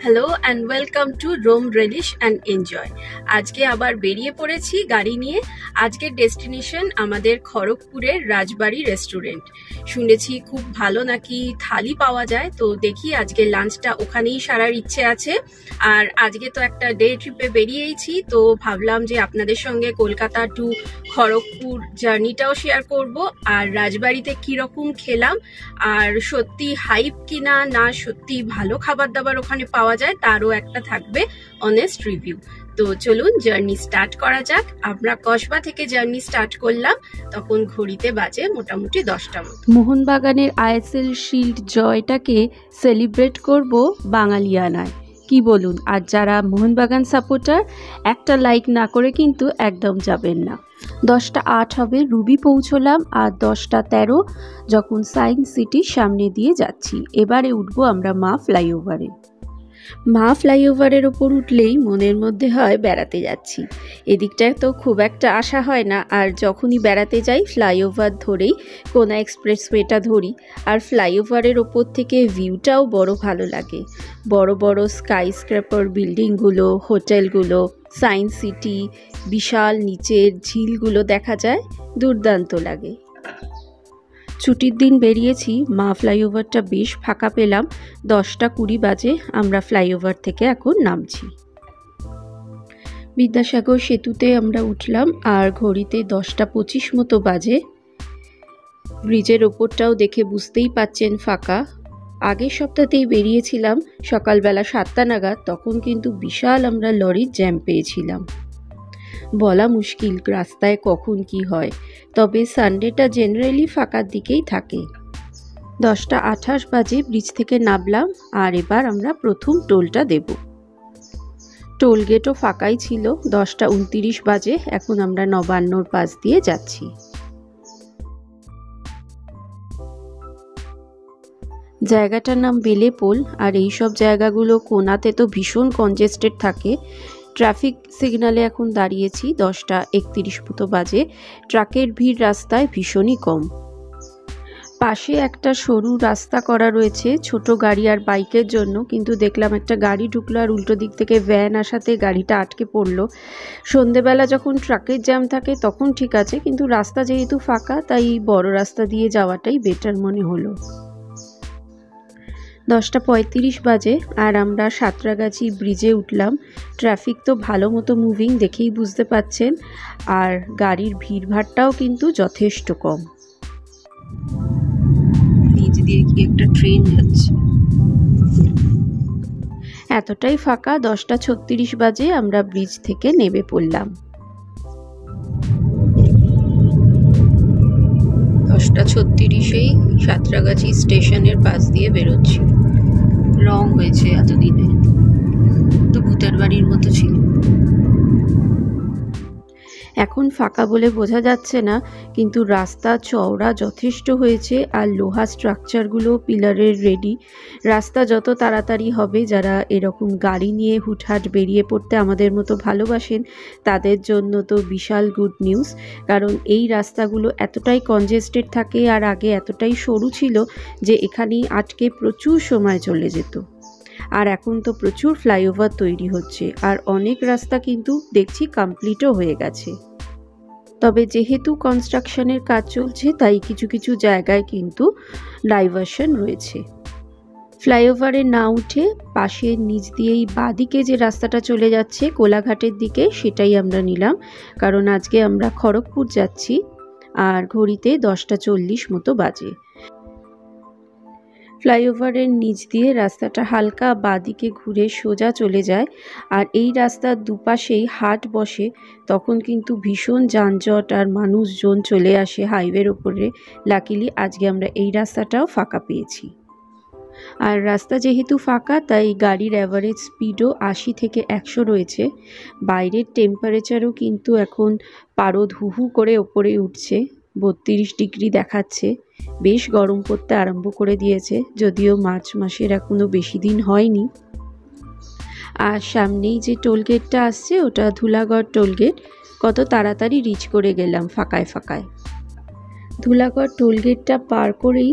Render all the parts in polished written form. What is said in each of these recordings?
Hello and welcome to Roam Relish and Enjoy. আজকে আবার বেরিয়ে পড়েছি গাড়ি নিয়ে। আজকের ডেস্টিনেশন আমাদের খড়গপুরের রাজবাড়ি রেস্টুরেন্ট। শুনেছি খুব ভালো নাকি থালি পাওয়া যায়, তো দেখি আজকে লাঞ্চটা ওখানেই সারার ইচ্ছে আছে। আর আজকে তো একটা ডে ট্রিপে বেরিয়েইছি, তো ভাবলাম যে আপনাদের সঙ্গে কলকাতা টু খড়গপুর জার্নিটাও শেয়ার করব, আর রাজবাড়িতে কীরকম খেলাম আর সত্যি হাইপ কিনা না সত্যি ভালো খাবার দাবার ওখানে পাওয়া যায় তারও একটা থাকবে অনেস্ট রিভিউ। তো চলুন জার্নি স্টার্ট করা যাক। আমরা কসবা থেকে জার্নি স্টার্ট করলাম, তখন ঘড়িতে বাজে মোটামুটি 10টা মতো। মোহনবাগানের আইএসএল শিল্ড জয়টাকে সেলিব্রেট করব বাঙালিয়ানায়, কি বলুন? আর যারা মোহনবাগান সাপোর্টার, একটা লাইক না করে কিন্তু একদম যাবেন না। 10টা 8 হবে রুবি পৌঁছলাম, আর 10টা 13 যখন সায়েন্স সিটির সামনে দিয়ে যাচ্ছি। এবারে উঠবো আমরা মা ফ্লাইওভারে। মা ফ্লাইওভারের ওপর উঠলেই মনের মধ্যে হয় বেড়াতে যাচ্ছি। এদিকটায় তো খুব একটা আশা হয় না, আর যখনই বেড়াতে যাই ফ্লাইওভার ধরেই কোনা এক্সপ্রেসওয়েটা ধরি। আর ফ্লাইওভারের ওপর থেকে ভিউটাও বড় ভালো লাগে। বড় বড় স্কাই স্ক্র্যাপার বিল্ডিংগুলো, হোটেলগুলো, সায়েন্স সিটি, বিশাল নিচের ঝিলগুলো দেখা যায়, দুর্দান্ত লাগে। ছুটির দিন বেরিয়েছি, মা ফ্লাইওভারটা বেশ ফাঁকা পেলাম। 10টা 20 বাজে আমরা ফ্লাইওভার থেকে এখন নামছি। বিদ্যাসাগর সেতুতে আমরা উঠলাম, আর ঘড়িতে 10টা 25 মতো বাজে। ব্রিজের ওপরটাও দেখে বুঝতেই পাচ্ছেন ফাঁকা। আগের সপ্তাহতেই বেরিয়েছিলাম সকালবেলা 7টা নাগাদ, তখন কিন্তু বিশাল আমরা লরির জ্যাম পেয়েছিলাম। বলা মুশকিল রাস্তায় কখন কি হয়, তবে সানডেটা জেনারেলি ফাঁকার দিকেই থাকে। 10টা 28 বাজে ব্রিজ থেকে নামলাম, আর এবার আমরা প্রথম টোলটা দেব। টোল গেটও ফাঁকাই ছিল। 10টা 29 বাজে, এখন আমরা নবান্নর পাশ দিয়ে যাচ্ছি। জায়গাটার নাম বেলেপোল, আর এইসব জায়গাগুলো কোনাতে তো ভীষণ কনজেস্টেড থাকে। ট্রাফিক সিগনালে এখন দাঁড়িয়েছি। 10টা 31 মতো বাজে। ট্রাকের ভিড় রাস্তায় ভীষণই কম। পাশে একটা সরু রাস্তা করা রয়েছে ছোট গাড়ি আর বাইকের জন্য, কিন্তু দেখলাম একটা গাড়ি ঢুকলো আর উল্টো দিক থেকে ভ্যান আসাতে গাড়িটা আটকে পড়লো। সন্ধেবেলা যখন ট্রাকের জ্যাম থাকে তখন ঠিক আছে, কিন্তু রাস্তা যেহেতু ফাঁকা তাই বড় রাস্তা দিয়ে যাওয়াটাই বেটার মনে হলো। 10টা 35 বাজে, আর আমরা সাঁতরাগাছি ব্রিজে উঠলাম। ট্রাফিক তো ভালো মতো মুভিং, দেখেই বুঝতে পাচ্ছেন, আর গাড়ির ভিড়ভাড়টাও কিন্তু যথেষ্ট কম। নিচ দিয়ে কি একটা ট্রেন যাচ্ছে। এতটাই ফাঁকা। 10টা 36 বাজে আমরা ব্রিজ থেকে নেমে পড়লাম। 10টা 36-এই সাঁতরাগাছি স্টেশনের পাশ দিয়ে বেরোচ্ছি। রং হয়েছে এতদিনে, তো ভূতের বাড়ির মতো ছিল। এখন ফাঁকা বলে বোঝা যাচ্ছে না, কিন্তু রাস্তা চওড়া যথেষ্ট হয়েছে, আর লোহা স্ট্রাকচারগুলো পিলারের রেডি। রাস্তা যত তাড়াতাড়ি হবে, যারা এরকম গাড়ি নিয়ে হুটহাট বেরিয়ে পড়তে আমাদের মতো ভালোবাসেন তাদের জন্য তো বিশাল গুড নিউজ। কারণ এই রাস্তাগুলো এতটাই কনজেস্টেড থাকে, আর আগে এতটাই সরু ছিল যে এখানেই আটকে প্রচুর সময় চলে যেত। আর এখন তো প্রচুর ফ্লাইওভার তৈরি হচ্ছে, আর অনেক রাস্তা কিন্তু দেখছি কমপ্লিটও হয়ে গেছে। তবে যেহেতু কনস্ট্রাকশনের কাজ চলছে তাই কিছু কিছু জায়গায় কিন্তু ডাইভারশন রয়েছে। ফ্লাইওভারে না উঠে পাশের নিচ দিয়েই বাঁদিকে যে রাস্তাটা চলে যাচ্ছে কোলাঘাটের দিকে, সেটাই আমরা নিলাম, কারণ আজকে আমরা খড়গপুর যাচ্ছি। আর ঘড়িতে 10টা 40 মতো বাজে। ফ্লাইওভারের নিচ দিয়ে রাস্তাটা হালকা বাঁদিকে ঘুরে সোজা চলে যায়, আর এই রাস্তার দুপাশেই হাট বসে। তখন কিন্তু ভীষণ যানজট আর মানুষজন চলে আসে হাইওয়ের ওপরে। লাকিলি আজকে আমরা এই রাস্তাটাও ফাঁকা পেয়েছি। আর রাস্তা যেহেতু ফাঁকা তাই গাড়ির অ্যাভারেজ স্পিডও 80 থেকে 100 রয়েছে। বাইরের টেম্পারেচারও কিন্তু এখন পারদ হু হু করে ওপরে উঠছে, 32 ডিগ্রি দেখাচ্ছে। বেশ গরম পড়তে আরম্ভ করে দিয়েছে, যদিও মার্চ মাসের এখনও বেশি দিন হয়নি। আর সামনেই যে টোলগেটটা আসছে ওটা ধুলাগড় টোলগেট। কত তাড়াতাড়ি রিচ করে গেলাম ফাঁকায় ফাঁকায়। ধুলাগড় টোলগেটটা পার করেই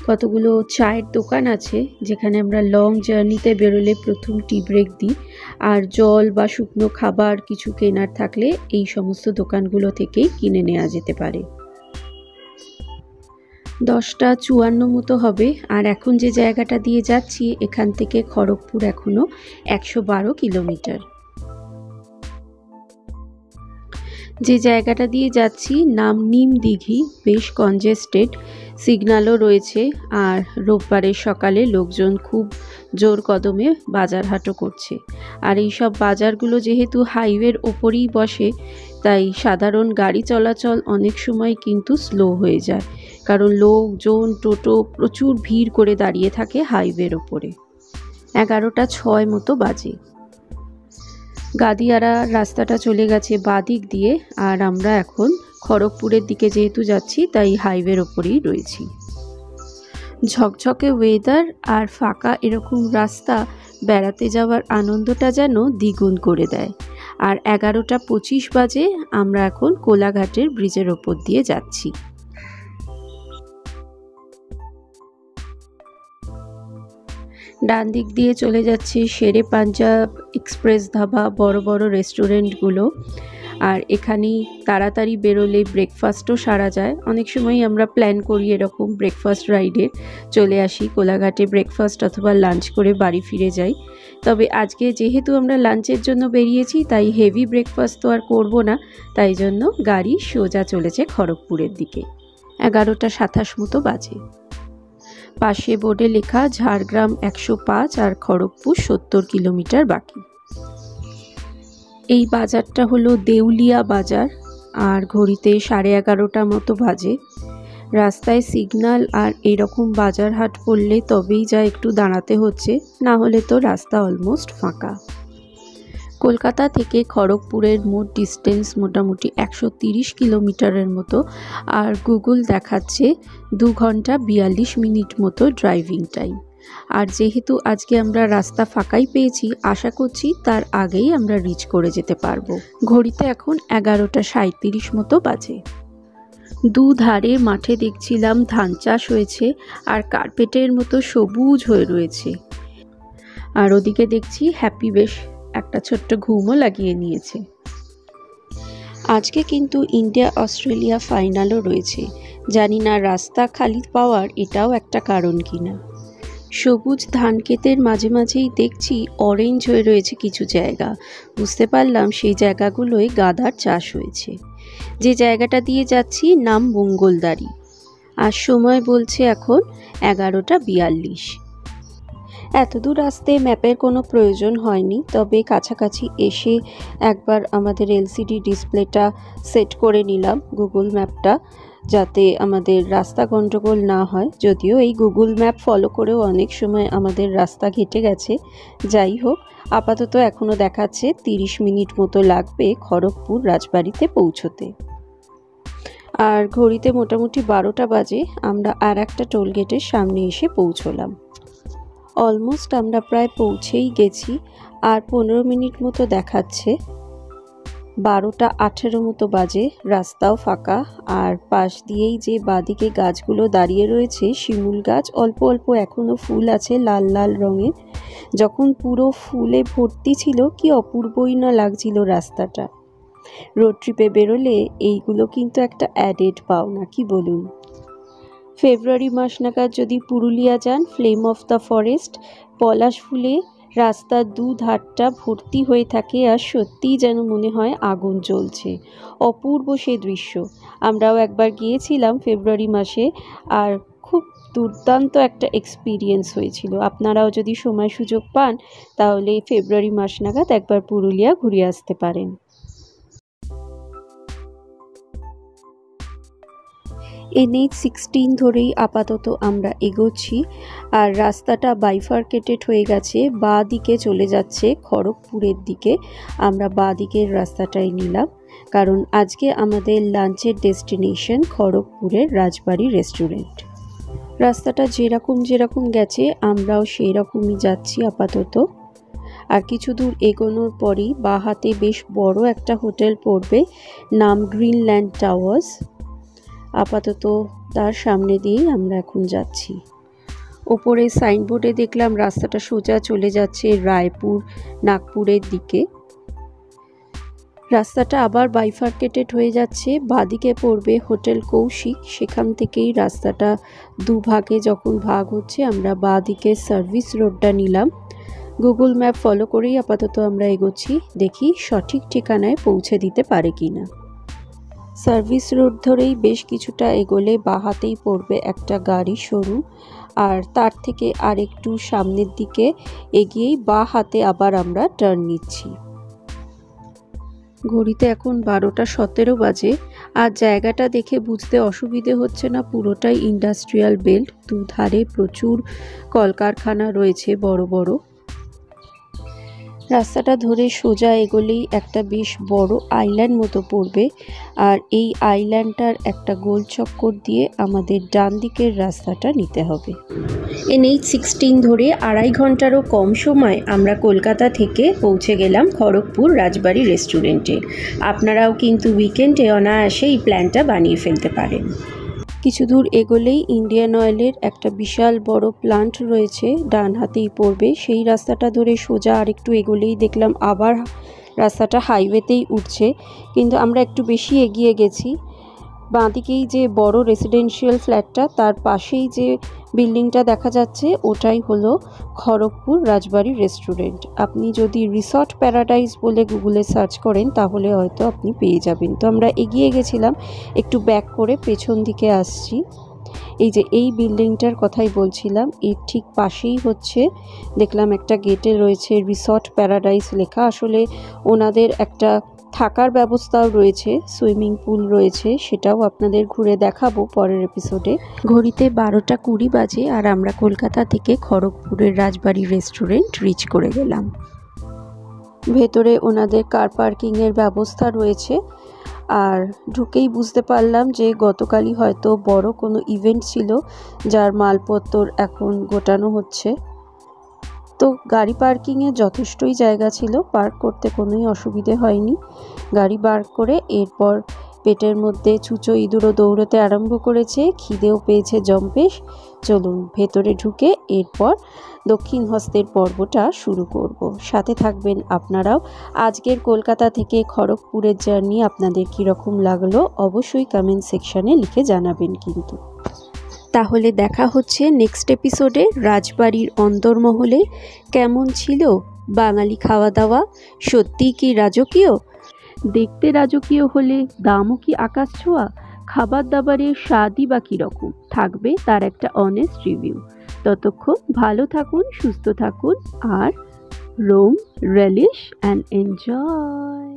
কতগুলো চায়ের দোকান আছে যেখানে আমরা লং জার্নিতে বেরোলে প্রথম টি ব্রেক দিই, আর জল বা শুকনো খাবার কিছু কেনার থাকলে এই সমস্ত দোকানগুলো থেকেই কিনে নেওয়া যেতে পারে। 10:54 মতো হবে। আর এখন যে জায়গাটা দিয়ে যাচ্ছি এখান থেকে খড়গপুর এখনো 112 কিলোমিটার। যে জায়গাটা দিয়ে যাচ্ছি নাম নিম দিঘি, বেশ কনজেস্টেড, সিগন্যালও রয়েছে, আর রোববারের সকালে লোকজন খুব জোর কদমে বাজার হাটও করছে। আর এই সব বাজারগুলো যেহেতু হাইওয়ের ওপরেই বসে, তাই সাধারণ গাড়ি চলাচল অনেক সময় কিন্তু স্লো হয়ে যায়, কারণ লোকজন টোটো প্রচুর ভিড় করে দাঁড়িয়ে থাকে হাইওয়ের ওপরে। 11:06 মতো বাজে। গাদিয়ারা রাস্তাটা চলে গেছে বাদিক দিয়ে, আর আমরা এখন খড়গপুরের দিকে যেহেতু যাচ্ছি তাই হাইওয়ের ওপরেই রয়েছি। ঝকঝকে ওয়েদার আর ফাঁকা এরকম রাস্তা বেড়াতে যাওয়ার আনন্দটা যেন দ্বিগুণ করে দেয়। আর 11:25 বাজে, আমরা এখন কোলাঘাটের ব্রিজের ওপর দিয়ে যাচ্ছি। ডান দিক দিয়ে চলে যাচ্ছে শেরে পাঞ্জাব, এক্সপ্রেস ধাবা, বড় বড় রেস্টুরেন্টগুলো। আর এখানেই তাড়াতাড়ি বেরোলে ব্রেকফাস্টও সারা যায়। অনেক সময় আমরা প্ল্যান করি এরকম ব্রেকফাস্ট রাইডে, চলে আসি কোলাঘাটে ব্রেকফাস্ট অথবা লাঞ্চ করে বাড়ি ফিরে যাই। তবে আজকে যেহেতু আমরা লাঞ্চের জন্য বেরিয়েছি তাই হেভি ব্রেকফাস্ট তো আর করবো না, তাই জন্য গাড়ি সোজা চলেছে খড়গপুরের দিকে। 11:27 মতো বাজে। পাশে বোর্ডে লেখা ঝাড়গ্রাম 105 আর খড়গপুর 70 কিলোমিটার বাকি। এই বাজারটা হলো দেউলিয়া বাজার, আর ঘড়িতে 11:30 মতো বাজে। রাস্তায় সিগন্যাল আর এরকম বাজার হাট পড়লে তবেই যা একটু দাঁড়াতে হচ্ছে, না হলে তো রাস্তা অলমোস্ট ফাঁকা। কলকাতা থেকে খড়গপুরের মোট ডিস্টেন্স মোটামুটি 130 কিলোমিটারের মতো, আর গুগল দেখাচ্ছে 2 ঘন্টা 42 মিনিট মতো ড্রাইভিং টাইম। আর যেহেতু আজকে আমরা রাস্তা ফাঁকাই পেয়েছি, আশা করছি তার আগেই আমরা রিচ করে যেতে পারবো। ঘড়িতে এখন 11:37 মতো বাজে। দুধারে মাঠে দেখছিলাম ধান চাষ হয়েছে আর কার্পেটের মতো সবুজ হয়ে রয়েছে। আর ওদিকে দেখছি হ্যাপি বেশ একটা ছোট্ট ঘুমও লাগিয়ে নিয়েছে। আজকে কিন্তু ইন্ডিয়া অস্ট্রেলিয়া ফাইনালও রয়েছে। জানি না রাস্তা খালি পাওয়ার এটাও একটা কারণ কিনা। সবুজ ধান ক্ষেতের মাঝে মাঝেই দেখছি অরেঞ্জ হয়ে রয়েছে কিছু জায়গা। বুঝতে পারলাম সেই জায়গাগুলোয় গাদার চাষ হয়েছে। যে জায়গাটা দিয়ে যাচ্ছি নাম মঙ্গলদারি, আর সময় বলছে এখন 11:42। এত দূর আসতে ম্যাপের কোনো প্রয়োজন হয়নি, তবে কাছাকাছি এসে একবার আমাদের এলসিডি ডিসপ্লেটা সেট করে নিলাম গুগল ম্যাপটা, যাতে আমাদের রাস্তা গন্ডগোল না হয়। যদিও এই গুগল ম্যাপ ফলো করেও অনেক সময় আমাদের রাস্তা ঘেটে গেছে। যাই হোক, আপাতত এখনও দেখাচ্ছে 30 মিনিট মতো লাগবে খড়গপুর রাজবাড়িতে পৌঁছতে। আর ঘড়িতে মোটামুটি 12টা বাজে। আমরা আর একটা টোলগেটের সামনে এসে পৌঁছলাম। অলমোস্ট আমরা প্রায় পৌঁছেই গেছি, আর 15 মিনিট মতো দেখাচ্ছে। 12:18 মতো বাজে। রাস্তাও ফাঁকা, আর পাশ দিয়েই যে বাঁদিকে গাছগুলো দাঁড়িয়ে রয়েছে শিমুল গাছ, অল্প অল্প এখনও ফুল আছে লাল লাল রঙের। যখন পুরো ফুলে ভর্তি ছিল কি অপূর্বই না লাগছিল রাস্তাটা। রোড ট্রিপে বেরোলে এইগুলো কিন্তু একটা অ্যাডেড পাওনা, কি বলুন। ফেব্রুয়ারি মাস নাগাদ যদি পুরুলিয়া যান, ফ্লেম অফ দ্য ফরেস্ট পলাশ ফুলে রাস্তার দুধারটা ভর্তি হয়ে থাকে, আর সত্যিই যেন মনে হয় আগুন জ্বলছে। অপূর্ব সে দৃশ্য। আমরাও একবার গিয়েছিলাম ফেব্রুয়ারি মাসে, আর খুব দুর্দান্ত একটা এক্সপিরিয়েন্স হয়েছিল। আপনারাও যদি সময় সুযোগ পান তাহলে ফেব্রুয়ারি মাস নাগাদ একবার পুরুলিয়া ঘুরে আসতে পারেন। NH-16 ধরেই আপাতত আমরা এগোচ্ছি, আর রাস্তাটা বাইফার্কেটেড হয়ে গেছে, বাঁ দিকে চলে যাচ্ছে খড়গপুরের দিকে। আমরা বাঁ দিকের রাস্তাটাই নিলাম, কারণ আজকে আমাদের লাঞ্চের ডেস্টিনেশন খড়গপুরের রাজবাড়ি রেস্টুরেন্ট। রাস্তাটা যেরকম গেছে আমরাও সেই রকমই যাচ্ছি আপাতত। আর কিছু দূর এগোনোর পরই বাঁ হাতে বেশ বড় একটা হোটেল পড়বে, নাম গ্রিনল্যান্ড টাওয়ার্স। আপাতত তার সামনে দিয়েই আমরা এখন যাচ্ছি। ওপরে সাইনবোর্ডে দেখলাম রাস্তাটা সোজা চলে যাচ্ছে রায়পুর নাগপুরের দিকে। রাস্তাটা আবার বাইফার্কেটেড হয়ে যাচ্ছে, বাঁদিকে পড়বে হোটেল কৌশিক। সেখান থেকেই রাস্তাটা দুভাগে যখন ভাগ হচ্ছে আমরা বাঁদিকে সার্ভিস রোডটা নিলাম। গুগল ম্যাপ ফলো করেই আপাতত আমরা এগোচ্ছি, দেখি সঠিক ঠিকানায় পৌঁছে দিতে পারে কিনা। সার্ভিস রোড ধরেই বেশ কিছুটা এগোলে বাঁ হাতেই পড়বে একটা গাড়ি শোরুম, আর তার থেকে আরেকটু সামনের দিকে এগিয়েই বাঁ হাতে আবার আমরা টার্ন নিচ্ছি। ঘড়িতে এখন 12:17 বাজে। আর জায়গাটা দেখে বুঝতে অসুবিধে হচ্ছে না, পুরোটাই ইন্ডাস্ট্রিয়াল বেল্ট, দুধারে প্রচুর কলকারখানা রয়েছে বড় বড়। রাস্তাটা ধরে সোজা এগোলেই একটা বেশ বড় আইল্যান্ড মতো পড়বে, আর এই আইল্যান্ডটার একটা গোল চক্কর দিয়ে আমাদের ডান দিকের রাস্তাটা নিতে হবে। NH-16 ধরে 2.5 ঘন্টারও কম সময় আমরা কলকাতা থেকে পৌঁছে গেলাম খড়গপুর রাজবাড়ি রেস্টুরেন্টে। আপনারাও কিন্তু উইকেন্ডে অনায়াসে এই প্ল্যানটা বানিয়ে ফেলতে পারেন। কিছু দূর এগোলেই ইন্ডিয়ান অয়েলের একটা বিশাল বড় প্লান্ট রয়েছে, ডান হাতেই পড়বে। সেই রাস্তাটা ধরে সোজা আরেকটু এগোলেই দেখলাম আবার রাস্তাটা হাইওয়েতেই উঠছে, কিন্তু আমরা একটু বেশি এগিয়ে গেছি। বাঁদিকেই যে বড় রেসিডেন্সিয়াল ফ্ল্যাটটা, তার পাশেই যে বিল্ডিংটা দেখা যাচ্ছে ওটাই হলো খড়গপুর রাজবাড়ি রেস্টুরেন্ট। আপনি যদি রিসর্ট প্যারাডাইস বলে গুগলে সার্চ করেন তাহলে হয়তো আপনি পেয়ে যাবেন। তো আমরা এগিয়ে গেছিলাম, একটু ব্যাক করে পেছন দিকে আসছি। এই যে এই বিল্ডিংটার কথাই বলছিলাম, এর ঠিক পাশেই হচ্ছে দেখলাম একটা গেটে রয়েছে রিসর্ট প্যারাডাইস লেখা। আসলে ওনাদের একটা থাকার ব্যবস্থাও রয়েছে, সুইমিং পুল রয়েছে, সেটাও আপনাদের ঘুরে দেখাবো পরের এপিসোডে। ঘড়িতে 12:20 বাজে আর আমরা কলকাতা থেকে খড়গপুরের রাজবাড়ি রেস্টুরেন্ট রিচ করে গেলাম। ভেতরে ওনাদের কার পার্কিংয়ের ব্যবস্থা রয়েছে, আর ঢুকেই বুঝতে পারলাম যে গতকালই হয়তো বড় কোনো ইভেন্ট ছিল যার মালপত্তর এখন গোটানো হচ্ছে। তো গাড়ি পার্কিংয়ে যথেষ্টই জায়গা ছিল, পার্ক করতে কোনোই অসুবিধে হয়নি। গাড়ি পার্ক করে এরপর পেটের মধ্যে ছুঁচো ইঁদুরও দৌড়তে আরম্ভ করেছে, খিদেও পেয়েছে জম্পেশ। চলুন ভেতরে ঢুকে এরপর দক্ষিণ হস্তের পর্বটা শুরু করব। সাথে থাকবেন আপনারাও। আজকের কলকাতা থেকে খড়গপুরের জার্নি আপনাদের কীরকম লাগলো অবশ্যই কমেন্ট সেকশানে লিখে জানাবেন কিন্তু। তাহলে দেখা হচ্ছে নেক্সট এপিসোডে। রাজবাড়ির অন্দরমহলে কেমন ছিল বাঙালি খাওয়া দাওয়া, সত্যি কি রাজকীয়? দেখতে রাজকীয় হলে দামও কি আকাশ ছোঁয়া? খাবার দাবারের স্বাদই বা কীরকম থাকবে তার একটা অনেস্ট রিভিউ। ততক্ষণ ভালো থাকুন, সুস্থ থাকুন, আর রোম রেলিশ অ্যান্ড এনজয়।